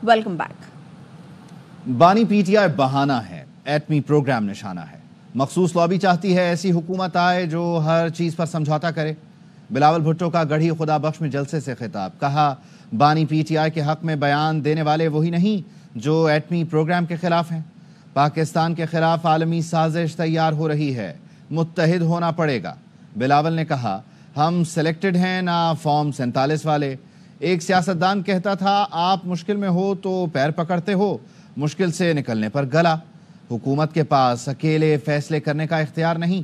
Welcome back. بانی P T I بہانہ ہے، ایٹمی پروگرام نشانہ ہے۔ مخصوص لابی چاہتی ہے ایسی حکومت آئے جو ہر چیز پر سمجھوتا کرے۔ بلاول بھٹو کا گڑھی خدا بخش میں جلسے سے خطاب، کہا بانی پی ٹی آئی کے حق میں بیان دینے والے وہی نہیں جو ایٹمی پروگرام کے خلاف ہیں۔ پاکستان کے خلاف عالمی سازش تیار ہو رہی ہے، متحد ہونا پڑے گا۔ بلاول نے کہا ہم سلیکٹڈ ہیں نہ فارم 47 والے۔ ایک سیاستدان کہتا تھا آپ مشکل میں ہو تو پیر پکڑتے ہو، مشکل سے نکلنے پر گلا۔ حکومت کے پاس اکیلے فیصلے کرنے کا اختیار نہیں۔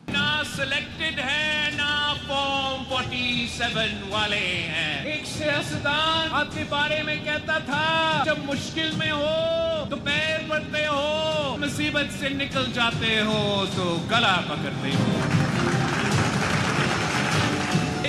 نہ سلیکٹڈ ہے نہ فارم 47 والے ہیں۔ ایک سیاستدان آپ کے بارے میں کہتا تھا جب مشکل میں ہو تو پیر پڑتے ہو، مصیبت سے نکل جاتے ہو تو گلا پکڑتے ہو۔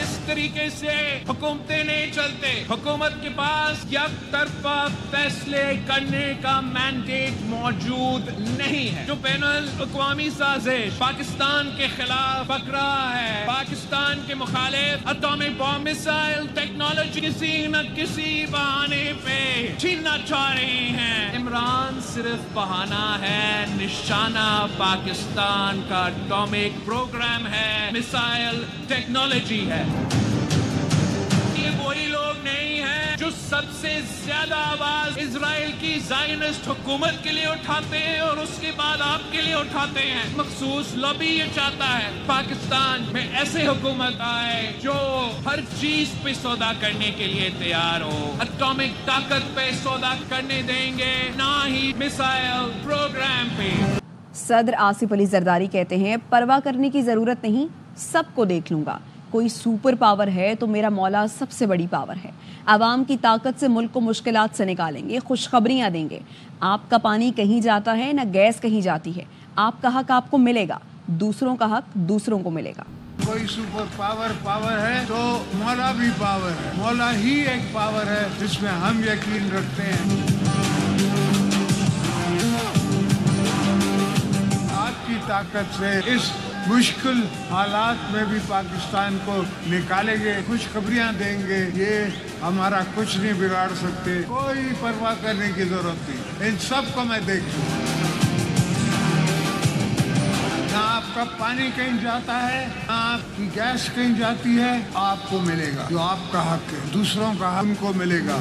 اس طریقے سے حکومتیں نہیں چلتے۔ حکومت کے پاس یک طرفہ فیصلے کرنے کا مینڈیٹ موجود نہیں ہے۔ جو بین الاقوامی سازش پاکستان کے خلاف پک رہا ہے، پاکستان کے مخالف اٹامک بام میسائل ٹیکنالوجی کسی نہ کسی بہانے پہ چھیننا چاہ رہے ہیں۔ عمران صرف بہانہ ہے، نشانہ پاکستان کا اٹامک پروگرام ہے، میسائل ٹیکنالوجی ہے۔ یہ وہی لوگ نہیں ہیں جو سب سے زیادہ آواز اسرائیل کی زائنسٹ حکومت کے لیے اٹھاتے ہیں اور اس کے بعد آپ کے لیے اٹھاتے ہیں۔ مخصوص لابی یہ چاہتا ہے پاکستان میں ایسے حکومت آئے جو ہر چیز پہ سودا کرنے کے لیے تیار ہو۔ اٹامک طاقت پہ سودا کرنے دیں گے، نہ ہی میسائل پروگرام پہ۔ صدر آصف علی زرداری کہتے ہیں پرواہ کرنے کی ضرورت نہیں، سب کو دیکھ لوں گا۔ کوئی سپر پاور ہے تو میرا مولا سب سے بڑی پاور ہے۔ عوام کی طاقت سے ملک کو مشکلات سے نکالیں گے، خوشخبریاں دیں گے۔ آپ کا پانی کہیں جاتا ہے نہ گیس کہیں جاتی ہے۔ آپ کا حق آپ کو ملے گا، دوسروں کا حق دوسروں کو ملے گا۔ کوئی سپر پاور ہے تو مولا بھی پاور ہے۔ مولا ہی ایک پاور ہے جس میں ہم یقین رکھتے ہیں۔ آپ کی طاقت سے اس مشکل حالات میں بھی پاکستان کو نکالیں گے، خوشخبریاں دیں گے۔ یہ ہمارا کچھ نہیں بگاڑ سکتے، کوئی پرواہ کرنے کی ضرورت نہیں۔ ان سب کو میں دیکھوں، نہ آپ کا پانی کہیں جاتا ہے نہ آپ کی گیس کہیں جاتی ہے، آپ کو ملے گا جو آپ کا حق ہے، دوسروں کا حق ان کو ملے گا۔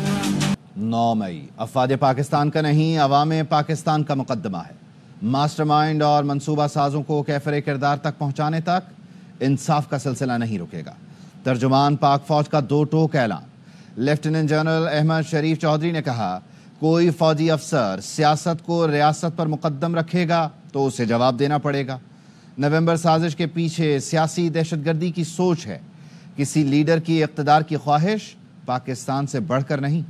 9 مئی افواج پاکستان کا نہیں، عوام پاکستان کا مقدمہ ہے۔ ماسٹر مائنڈ اور منصوبہ سازوں کو کیفر کردار تک پہنچانے تک انصاف کا سلسلہ نہیں رکے گا۔ ترجمان پاک فوج کا 2 ٹوک اعلان۔ لیفٹیننٹ جنرل احمد شریف چودھری نے کہا کوئی فوجی افسر سیاست کو ریاست پر مقدم رکھے گا تو اسے جواب دینا پڑے گا۔ نومبر سازش کے پیچھے سیاسی دہشت گردی کی سوچ ہے، کسی لیڈر کی اقتدار کی خواہش، پاکستان سے بڑھ کر نہیں۔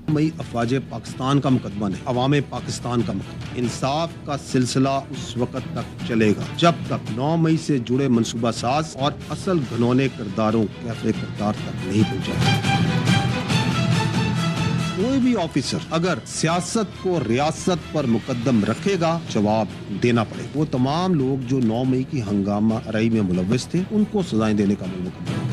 مئی افواج پاکستان کا مقدمہ نہیں، عوام پاکستان کا مقدمہ۔ انصاف کا سلسلہ اس وقت تک چلے گا جب تک 9 مئی سے جڑے منصوبہ ساز اور اصل گھنونے کرداروں کیفر کردار تک نہیں پہنچا۔ کوئی بھی آفیسر اگر سیاست کو ریاست پر مقدم رکھے گا جواب دینا پڑے گا۔ وہ تمام لوگ جو 9 مئی کی ہنگامہ آرائی میں ملوث تھے ان کو سزائیں دینے کا مقدمہ۔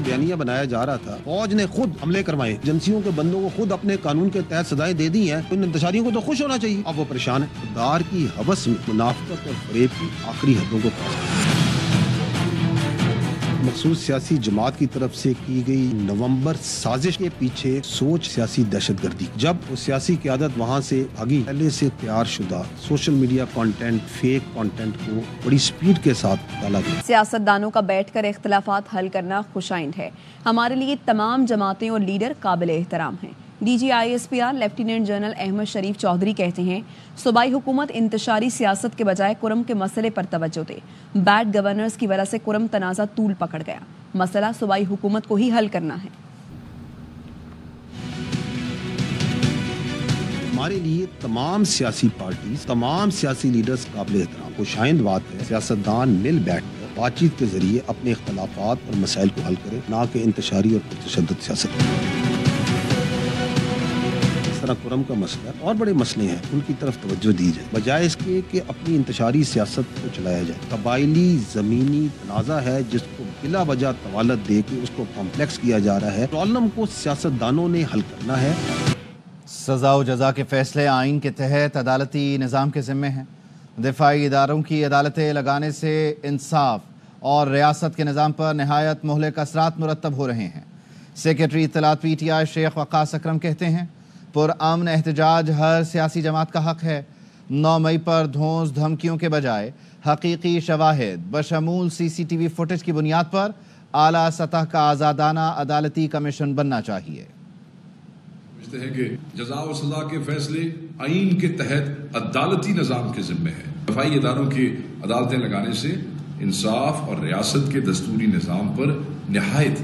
بیانیہ بنایا جا رہا تھا، فوج نے خود حملے کروائے، ایجنسیوں کے بندوں کو خود اپنے قانون کے تحت سزائیں دے دی ہیں، ان انتشاریوں کو تو خوش ہونا چاہیے۔ اب وہ پریشان ہے، اقتدار کی ہوس میں منافقت اور فریب کی آخری حدوں کو پاس۔ مخصوص سیاسی جماعت کی طرف سے کی گئی نومبر سازش کے پیچھے سوچ سیاسی دہشت گردی، جب وہ سیاسی قیادت وہاں سے بھاگی، پہلے سے تیار شدہ social media content, fake content کو بڑی سپیڈ کے ساتھ ڈالا گیا۔ سیاست دانوں کا بیٹھ کر اختلافات حل کرنا خوش آئند ہے۔ ہمارے لیے تمام جماعتیں اور لیڈر قابل احترام ہیں۔ D G I S P R lieutenant general Ahmad Sharif Chaudhry کہتے ہیں صوبائی حکومت انتشاری سیاست کے بجائے کرم کے مسئلے پر توجہ دے۔ بیڈ گورننس کی وجہ سے کرم تنازع طول پکڑ گیا، مسئلہ صوبائی حکومت کو ہی حل کرنا ہے۔ ہمارے لیے تمام سیاسی پارٹیز، تمام سیاسی لیڈرز قابل احترام۔ خوشائند بات ہے سیاستدان مل بیٹھ کر بات چیت کے ذریعے اپنے اختلافات اور مسائل کو حل کرے، نہ کہ انتشاری اور پرتشدد سیاست۔ طرح کرم کا مسئلہ اور بڑے مسئلے ہیں ان کی طرف توجہ دی جائے، بجائے اس کے کہ اپنی انتشاری سیاست کو چلایا جائے۔ قبائلی زمینی تنازع ہے جس کو بلا وجہ طوالت دے کے اس کو کمپلیکس کیا جا رہا ہے، پرابلم کو سیاستدانوں نے حل کرنا ہے۔ سزا و جزا کے فیصلے آئین کے تحت عدالتی نظام کے ذمے ہیں۔ دفاعی اداروں کی عدالتیں لگانے سے انصاف اور ریاست کے نظام پر نہایت مہلک اثرات مرتب ہو رہے ہیں۔ سیکرٹری اطلاعات پی ٹی آئی شیخ وقاص اکرم کہتے ہیں پرامن احتجاج ہر سیاسی جماعت کا حق ہے۔ 9 مئی پر دھونس دھمکیوں کے بجائے حقیقی شواہد بشمول سی سی ٹی وی فوٹیج کی بنیاد پر اعلیٰ سطح کا آزادانہ عدالتی کمیشن بننا چاہیے۔ ہے کہ جزا و سزا کے فیصلے آئین کے تحت عدالتی نظام کے ذمے ہیں۔ دفاعی اداروں کی عدالتیں لگانے سے انصاف اور ریاست کے دستوری نظام پر نہایت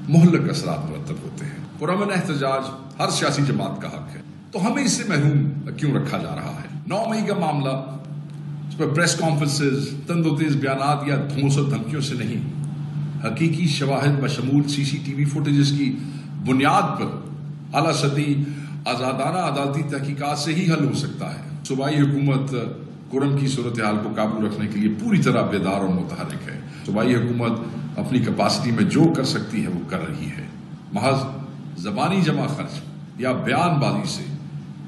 مہلک اثرات مرتب ہوتے ہیں۔ پرامن احتجاج ہر سیاسی جماعت کا حق ہے، تو ہمیں اس سے محروم کیوں رکھا جا رہا ہے؟ 9 مئی کا معاملہ اس پر پریس کانفرنسز، تند و تیز بیانات یا دھونس و دھمکیوں سے نہیں، حقیقی شواہد بشمول سی سی ٹی وی فوٹیجز کی بنیاد پر اعلیٰ سطحی آزادانہ عدالتی تحقیقات سے ہی حل ہو سکتا ہے۔ صوبائی حکومت کرم کی صورتحال کو قابو رکھنے کے لیے پوری طرح بیدار اور متحرک ہے۔ صوبائی حکومت اپنی کیپیسٹی میں جو کر سکتی ہے وہ کر رہی ہے۔ محض زبانی جمع خرچ یا بیان بازی سے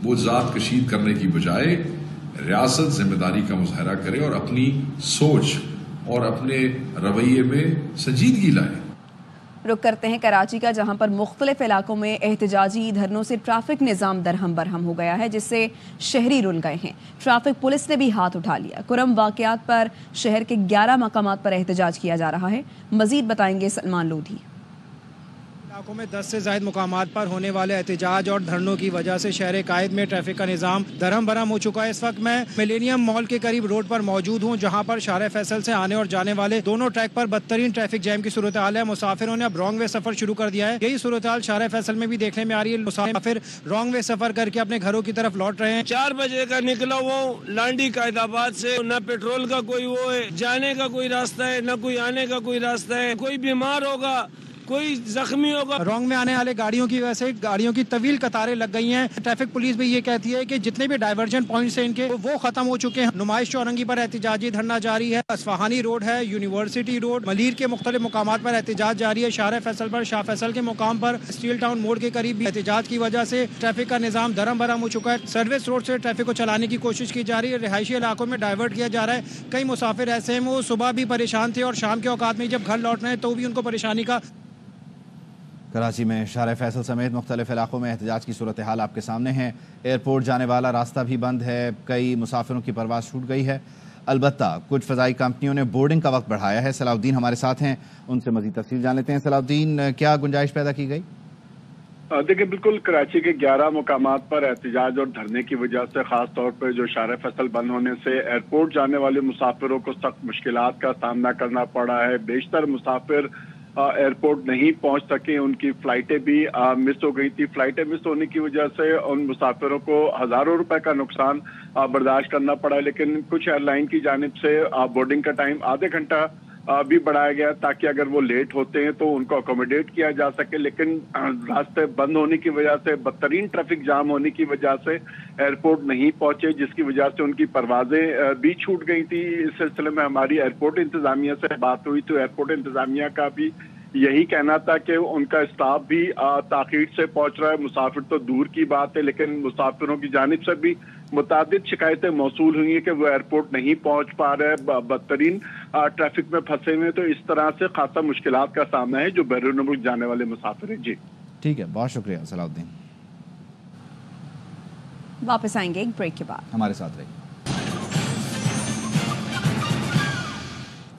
وہ ذات کشید کرنے کی بجائے ریاست ذمہ داری کا مظاہرہ کرے اور اپنی سوچ اور اپنے رویے میں سنجیدگی لائے۔ رخ کرتے ہیں کراچی کا، جہاں پر مختلف علاقوں میں احتجاجی دھرنوں سے ٹریفک نظام درہم برہم ہو گیا ہے، جس سے شہری رل گئے ہیں۔ ٹریفک پولیس نے بھی ہاتھ اٹھا لیا۔ کرم واقعات پر شہر کے 11 مقامات پر احتجاج کیا جا رہا ہے۔ مزید بتائیں گے سلمان لودھی۔ علاقوں میں 10 سے زائد مقامات پر ہونے والے احتجاج اور دھرنوں کی وجہ سے شہر قائد میں ٹریفک کا نظام درہم برہم ہو چکا ہے۔ اس وقت میں ملینیم مال کے قریب روڈ پر موجود ہوں، جہاں پر شارع فیصل سے آنے اور جانے والے دونوں ٹریک پر بدترین ٹریفک جیم کی صورتحال ہے۔ مسافروں نے اب رانگ وے سفر شروع کر دیا ہے۔ یہی صورتحال شارع فیصل میں بھی دیکھنے میں آ رہی ہے۔ مسافر رانگ وے سفر کر کے اپنے گھروں کی طرف لوٹ رہے ہیں۔ 4 بجے کا نکلا وہ لانڈی قائد آباد سے، نہ پیٹرول کا کوئی وہ ہے، جانے کا کوئی راستہ ہے، نہ کوئی آنے کا کوئی راستہ ہے۔ کوئی بیمار ہوگا، کوئی زخمی ہوگا۔ رانگ میں آنے والے گاڑیوں کی وجہ سے گاڑیوں کی طویل قطاریں لگ گئی ہیں۔ ٹریفک پولیس بھی یہ کہتی ہے کہ جتنے بھی ڈائیورژن پوائنٹس ہیں ان کے وہ ختم ہو چکے ہیں۔ نمائش چورنگی پر احتجاجی دھرنا جاری ہے۔ اصفہانی روڈ ہے، یونیورسٹی روڈ، ملیر کے مختلف مقامات پر احتجاج جاری ہے۔ شارع فیصل پر شاہ فیصل کے مقام پر اسٹیل ٹاؤن موڑ کے قریب بھی احتجاج کی وجہ سے ٹریفک کا نظام درہم برہم ہو چکا ہے۔ سروس روڈ سے ٹریفک کو چلانے کی کوشش کی جا رہی ہے، رہائشی علاقوں میں ڈائیورٹ کیا جا رہا ہے۔ کئی مسافر ایسے ہیں وہ صبح بھی پریشان تھے اور شام کے اوقات میں جب گھر لوٹ رہے ہیں تو بھی ان کو پریشانی کا۔ کراچی میں شارع فیصل سمیت مختلف علاقوں میں احتجاج کی صورتحال آپ کے سامنے ہے۔ ایئرپورٹ جانے والا راستہ بھی بند ہے، کئی مسافروں کی پرواز چھوٹ گئی ہے۔ البتہ کچھ فضائی کمپنیوں نے بورڈنگ کا وقت بڑھایا ہے۔ صلاح الدین ہمارے ساتھ ہیں، ان سے مزید تفصیل جان لیتے ہیں۔ صلاح الدین، کیا گنجائش پیدا کی گئی؟ دیکھیں، بالکل کراچی کے 11 مقامات پر احتجاج اور دھرنے کی وجہ سے، خاص طور پر جو شارع فیصل بند ہونے سے ایئرپورٹ جانے والے مسافروں کو سخت مشکلات کا سامنا کرنا پڑا ہے۔ بیشتر مسافر ایئرپورٹ نہیں پہنچ سکے، ان کی فلائٹیں بھی مس ہو گئی تھی۔ فلائٹیں مس ہونے کی وجہ سے ان مسافروں کو ہزاروں روپے کا نقصان برداشت کرنا پڑا، لیکن کچھ ایئر لائن کی جانب سے بورڈنگ کا ٹائم آدھے گھنٹہ بھی بڑھایا گیا تاکہ اگر وہ لیٹ ہوتے ہیں تو ان کو اکوموڈیٹ کیا جا سکے، لیکن راستے بند ہونے کی وجہ سے، بدترین ٹریفک جام ہونے کی وجہ سے ایئرپورٹ نہیں پہنچے، جس کی وجہ سے ان کی پروازیں بھی چھوٹ گئی تھی۔ اس سلسلے میں ہماری ایئرپورٹ انتظامیہ سے بات ہوئی تو ایئرپورٹ انتظامیہ کا بھی یہی کہنا تھا کہ ان کا اسٹاف بھی تاخیر سے پہنچ رہا ہے۔ مسافر تو دور کی بات ہے، لیکن مسافروں کی جانب سے بھی متعدد شکایتیں موصول ہوئی ہیں کہ وہ ایئرپورٹ نہیں پہنچ پا رہے، بدترین ٹریفک میں پھنسے ہوئے، تو اس طرح سے خاصا مشکلات کا سامنا ہے جو بیرون ملک جانے والے مسافر ہیں۔ جی ٹھیک ہے، بہت شکریہ صلاح الدین۔ واپس آئیں گے ایک بریک کے بعد، ہمارے ساتھ رہیے۔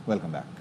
Welcome back.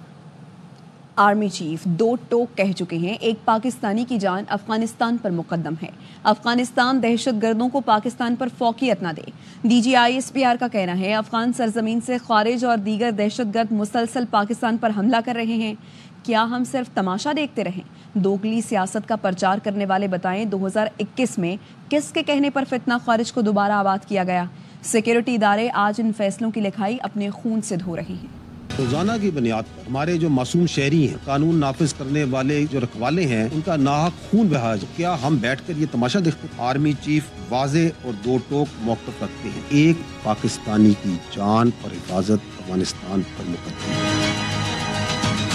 آرمی چیف 2 ٹوک کہہ چکے ہیں، ایک پاکستانی کی جان افغانستان پر مقدم ہے۔ افغانستان دہشت گردوں کو پاکستان پر فوقیت نہ دے۔ D G I S P R کا کہنا ہے افغان سرزمین سے خارج اور دیگر دہشت گرد مسلسل پاکستان پر حملہ کر رہے ہیں، کیا ہم صرف تماشا دیکھتے رہیں؟ دوگلی سیاست کا پرچار کرنے والے بتائیں 2021 میں کس کے کہنے پر فتنہ خارج کو دوبارہ آباد کیا گیا؟ سیکیورٹی ادارے آج ان فیصلوں کی لکھائی اپنے خون سے دھو رہے ہیں۔ روزانہ کی بنیاد پر ہمارے جو معصوم شہری ہیں، قانون نافذ کرنے والے جو رکھوالے ہیں، ان کا ناحق خون بہا ہے. کیا ہم بیٹھ کر یہ تماشا دیکھتے ہیں؟ آرمی چیف واضح اور دو ٹوک موقف رکھتے ہیں. ایک پاکستانی کی جان اور حفاظت افغانستان پر مقدم ہے.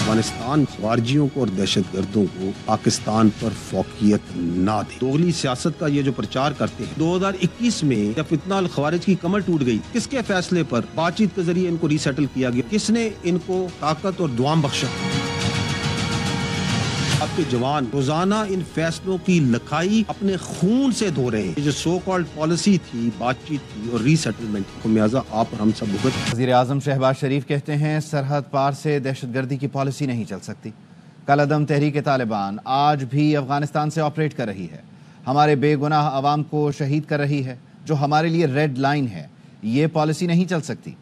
افغانستان خارجیوں کو اور دہشت گردوں کو پاکستان پر فوقیت نہ دے. دوغلی سیاست کا یہ جو پرچار کرتے ہیں، 2021 میں جب فتنہ الخوارج کی کمر ٹوٹ گئی، کس کے فیصلے پر بات چیت کے ذریعے ان کو ری سیٹل کیا گیا؟ کس نے ان کو طاقت اور دوام بخشا؟ آپ کے جوان روزانہ ان فیصلوں کی لکھائی اپنے خون سے دھو رہے ہیں. یہ جو سو کالڈ پالیسی تھی، بات چیت تھی اور ری سیٹلمنٹ کو لہٰذا آپ اور ہم سب بھگت. وزیر اعظم شہباز شریف کہتے ہیں سرحد پار سے دہشت گردی کی پالیسی نہیں چل سکتی. کالعدم تحریک طالبان آج بھی افغانستان سے آپریٹ کر رہی ہے، ہمارے بے گناہ عوام کو شہید کر رہی ہے، جو ہمارے لیے ریڈ لائن ہے. یہ پالیسی نہیں چل سکتی.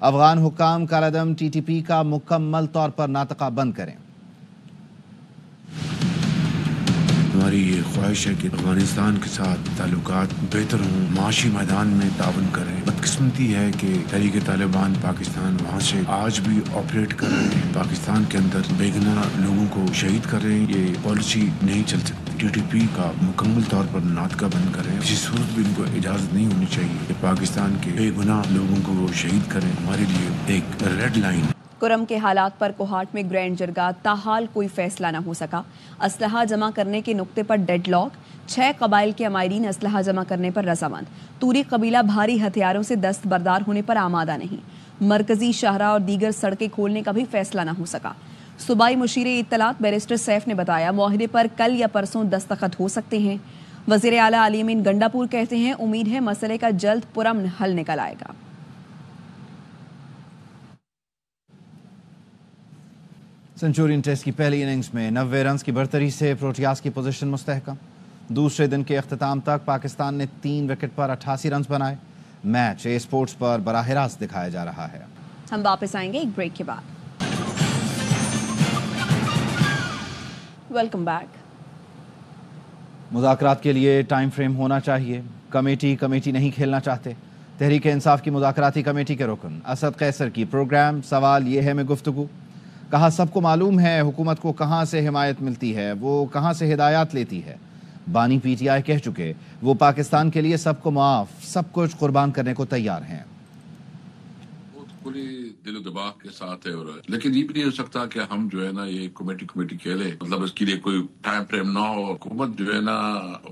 افغان حکام کالعدم ٹی ٹی پی کا مکمل طور پر ناطقہ بند کریں. ہماری یہ خواہش ہے کہ افغانستان کے ساتھ تعلقات بہتر ہوں، معاشی میدان میں تعاون کریں. بدقسمتی ہے کہ تحریک طالبان پاکستان وہاں سے آج بھی آپریٹ کر رہے ہیں، پاکستان کے اندر بے گناہ لوگوں کو شہید کر رہے ہیں. یہ پالیسی نہیں چل سکتی. ٹی ٹی پی کا مکمل طور پر ناطقہ بند کریں. کسی صورت بھی ان کو اجازت نہیں ہونی چاہیے کہ پاکستان کے بے گناہ لوگوں کو وہ شہید کریں. ہمارے لیے ایک ریڈ لائن. کرم کے حالات پر کوہاٹ میں گرینڈ جرگہ تاحال کوئی فیصلہ نہ ہو سکا. اسلحہ جمع کرنے کے نقطے پر ڈیڈ لاک. 6 قبائل کے امائرین اسلحہ جمع کرنے پر رضامند. توری قبیلہ بھاری ہتھیاروں سے دستبردار ہونے پر آمادہ نہیں. مرکزی شاہراہ اور دیگر سڑکیں کھولنے کا بھی فیصلہ نہ ہو سکا. صوبائی مشیر اطلاعات بیرسٹر سیف نے بتایا معاہدے پر کل یا پرسوں دستخط ہو سکتے ہیں. وزیر اعلیٰ علی امین گنڈا پور کہتے ہیں امید ہے مسئلے کا جلد پرامن حل نکل آئے گا. سنچورین ٹیسٹ کی پہلی اننگز میں 90 رنز کی برتری سے پروٹیاز کی پوزیشن مستحکم. دوسرے دن کے اختتام تک پاکستان نے 3 وکٹ پر 88 رنز بنائے. میچ اے اسپورٹس پر براہ راست دکھایا جا رہا ہے. ہم واپس آئیں گے ایک بریک کے بعد. Welcome back. مذاکرات کے لیے ٹائم فریم ہونا چاہیے. کمیٹی نہیں کھیلنا چاہتے. تحریک انصاف کی مذاکراتی کمیٹی کے رکن اسد قیصر کی پروگرام سوال یہ ہے میں گفتگو. کہا سب کو معلوم ہے حکومت کو کہاں سے حمایت ملتی ہے، وہ کہاں سے ہدایات لیتی ہے. بانی پی ٹی آئی کہہ چکے وہ پاکستان کے لیے سب کو معاف، سب کچھ قربان کرنے کو تیار ہیں. پوری دل و دماغ کے ساتھ ہے. اور لیکن یہ بھی نہیں ہو سکتا کہ ہم جو ہے نا یہ کمیٹی کھیلے، مطلب اس کے لیے کوئی ٹائم فریم نہ ہو. حکومت جو ہے نا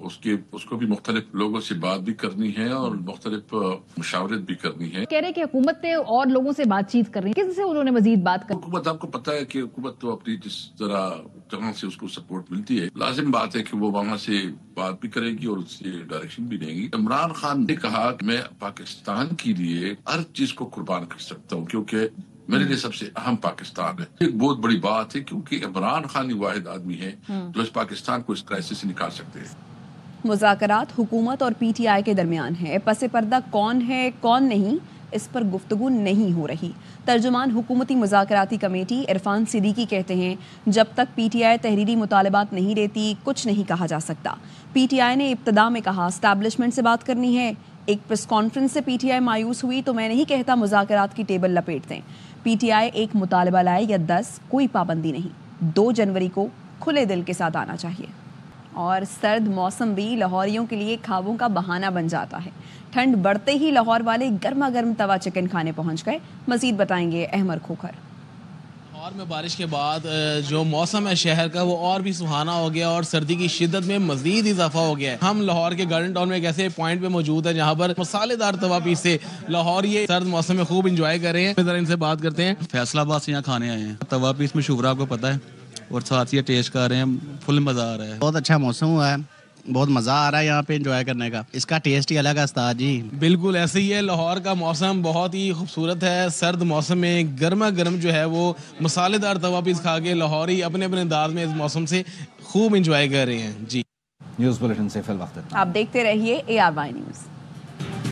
اس کو بھی مختلف لوگوں سے بات بھی کرنی ہے اور مختلف مشاورت بھی کرنی ہے. کہہ رہے کہ حکومت نے اور لوگوں سے بات چیت کر رہی ہے، کس سے انہوں نے مزید بات کر؟ حکومت آپ کو پتا ہے کہ حکومت تو اپنی جس طرح جہاں سے اس کو سپورٹ ملتی ہے، لازم بات ہے کہ وہ وہاں سے بات بھی کرے گی اور اس سے ڈائریکشن بھی دے گی. عمران خان نے کہا کہ میں پاکستان کے لیے ہر چیز کو قربان کر سکتا ہوں کیونکہ میرے لیے سب سے اہم پاکستان ہے. ایک بہت بڑی بات ہے کیونکہ عمران خان ہی واحد آدمی ہے جو اس پاکستان کو اس کرائسس سے نکال سکتے ہیں. مذاکرات حکومت اور پی ٹی آئی کے درمیان ہے. پس پردہ کون ہے کون نہیں اس پر گفتگو نہیں ہو رہی. ترجمان حکومتی مذاکراتی کمیٹی عرفان صدیقی کہتے ہیں جب تک پی ٹی آئی تحریری مطالبات نہیں دیتی کچھ نہیں کہا جا سکتا. پی ٹی آئی نے ابتدا میں کہا اسٹیبلشمنٹ سے بات کرنی ہے. ایک پریس کانفرنس سے پی ٹی آئی مایوس ہوئی تو میں نہیں کہتا مذاکرات کی ٹیبل لپیٹ دیں. پی ٹی آئی ایک مطالبہ لائے یا 10 کوئی پابندی نہیں. 2 جنوری کو کھلے دل کے ساتھ آنا چاہیے. اور سرد موسم بھی لاہوریوں کے لیے خوابوں کا بہانہ بن جاتا ہے. ٹھنڈ بڑھتے ہی لاہور والے گرما گرم توا چکن کھانے پہنچ گئے. مزید بتائیں گے احمد کھوکھر. لاہور میں بارش کے بعد جو موسم ہے شہر کا وہ اور بھی سہانا ہو گیا اور سردی کی شدت میں مزید اضافہ ہو گیا ہے. ہم لاہور کے گارڈن ٹاؤن میں ایک ایسے پوائنٹ پہ موجود ہیں جہاں پر مسالے دار توا پیس سے لاہور یہ سرد موسم میں خوب انجوائے کر رہے ہیں. ذرا ان سے بات کرتے ہیں. فیصلہ آباد سے یہاں کھانے آئے ہیں. توا پیس مشہور ہے آپ کو پتہ ہے اور ساتھ یہ ٹیسٹ کر رہے ہیں. فل مزہ آ رہا ہے. بہت اچھا موسم ہوا ہے. بہت مزہ آ رہا ہے یہاں پہ انجوائے کرنے کا. اس کا ٹیسٹ ہی الگ ہے استاد جی. بالکل ایسے ہی ہے. لاہور کا موسم بہت ہی خوبصورت ہے. سرد موسم میں گرما گرم جو ہے وہ مسالے دار توا پیس کھا کے لاہوری اپنے اپنے انداز میں اس موسم سے خوب انجوائے کر رہے ہیں. جی نیوز بلیٹن سے فی الوقت آپ دیکھتے رہیے ARY نیوز.